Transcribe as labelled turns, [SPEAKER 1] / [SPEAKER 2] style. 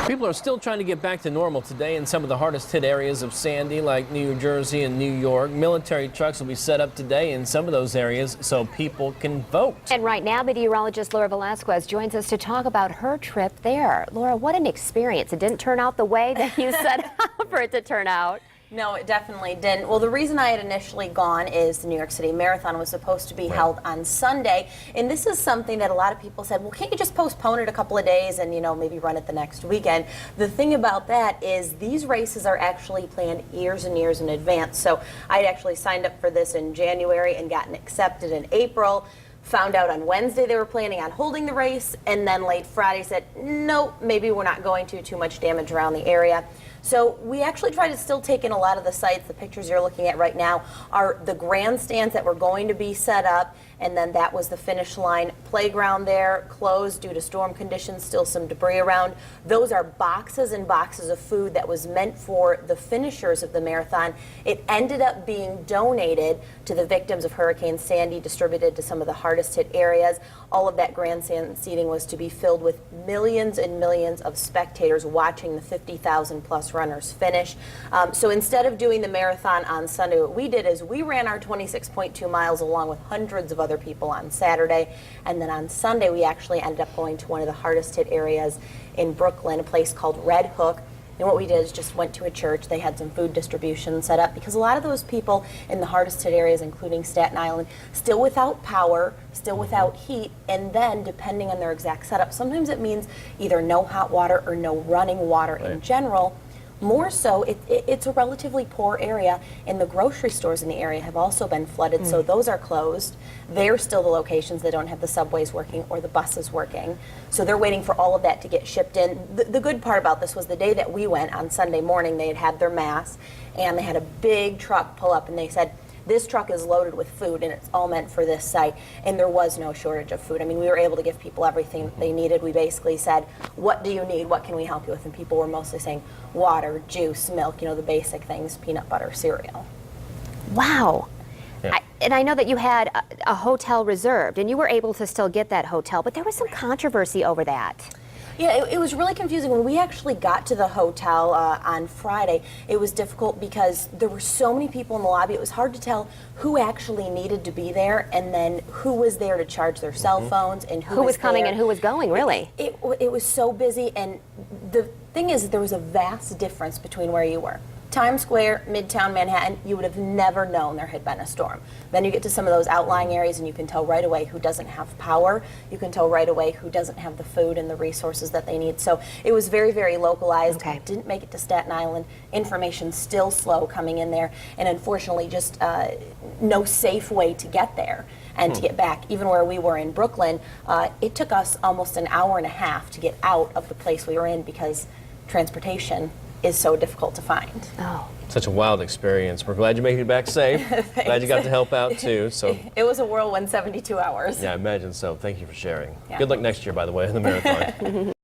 [SPEAKER 1] People are still trying to get back to normal today in some of the hardest hit areas of Sandy, like New Jersey and New York. Military trucks will be set up today in some of those areas so people can vote.
[SPEAKER 2] And right now, meteorologist Laura Velasquez joins us to talk about her trip there. Laura, what an experience. It didn't turn out the way that you set out for it to turn out.
[SPEAKER 3] No, it definitely didn't. Well, the reason I had initially gone is the New York City Marathon was supposed to be held on Sunday. And this is something that a lot of people said, well, can't you just postpone it a couple of days and, maybe run it the next weekend? The thing about that is these races are actually planned years and years in advance. So I'd actually signed up for this in January and gotten accepted in April. Found out on Wednesday they were planning on holding the race, and then late Friday said, no, maybe we're not going to, too much damage around the area. So we actually try to still take in a lot of the sites. The pictures you're looking at right now are the grandstands that were going to be set up, and then that was the finish line. Playground there, closed due to storm conditions, still some debris around. Those are boxes and boxes of food that was meant for the finishers of the marathon. It ended up being donated to the victims of Hurricane Sandy, distributed to some of the hardest hit areas. All of that grandstand seating was to be filled with millions and millions of spectators watching the 50,000 plus runners finish. So instead of doing the marathon on Sunday, what we did is we ran our 26.2 miles along with hundreds of other people on Saturday, and then on Sunday we actually ended up going to one of the hardest hit areas in Brooklyn, a place called Red Hook. And what we did is just went to a church. They had some food distribution set up because a lot of those people in the hardest hit areas, including Staten Island, still without power, still without heat, and then depending on their exact setup, sometimes it means either no hot water or no running water in general. More so, it's a relatively poor area, and the grocery stores in the area have also been flooded, so those are closed. They're still the locations that don't have the subways working or the buses working. So they're waiting for all of that to get shipped in. The good part about this was the day that we went on Sunday morning, they had their mass, and they had a big truck pull up, and they said, this truck is loaded with food, and it's all meant for this site, and there was no shortage of food. I mean, we were able to give people everything they needed. We basically said, what do you need? What can we help you with? And people were mostly saying water, juice, milk, the basic things, peanut butter, cereal.
[SPEAKER 2] Wow.
[SPEAKER 1] Yeah.
[SPEAKER 2] And I know that you had a hotel reserved, and you were able to still get that hotel, but there was some controversy over that.
[SPEAKER 3] Yeah, it was really confusing. When we actually got to the hotel on Friday, it was difficult because there were so many people in the lobby. It was hard to tell who actually needed to be there and then who was there to charge their cell phones and who
[SPEAKER 2] was coming and who was going, really.
[SPEAKER 3] It was so busy, and the thing is there was a vast difference between where you were. Times Square, Midtown Manhattan, you would have never known there had been a storm. Then you get to some of those outlying areas and you can tell right away who doesn't have power. You can tell right away who doesn't have the food and the resources that they need. So it was very, very localized.
[SPEAKER 2] Okay.
[SPEAKER 3] Didn't make it to Staten Island. Information still slow coming in there. And unfortunately, just no safe way to get there and to get back. Even where we were in Brooklyn, it took us almost an hour and a half to get out of the place we were in because transportation is so difficult to find.
[SPEAKER 2] Oh.
[SPEAKER 1] Such a wild experience. We're glad you made it back safe. Glad you got to help out too. So
[SPEAKER 3] it was a whirlwind 72 hours.
[SPEAKER 1] yeah, I imagine so. Thank you for sharing.
[SPEAKER 3] Yeah.
[SPEAKER 1] Good luck next year, by the way, in the marathon.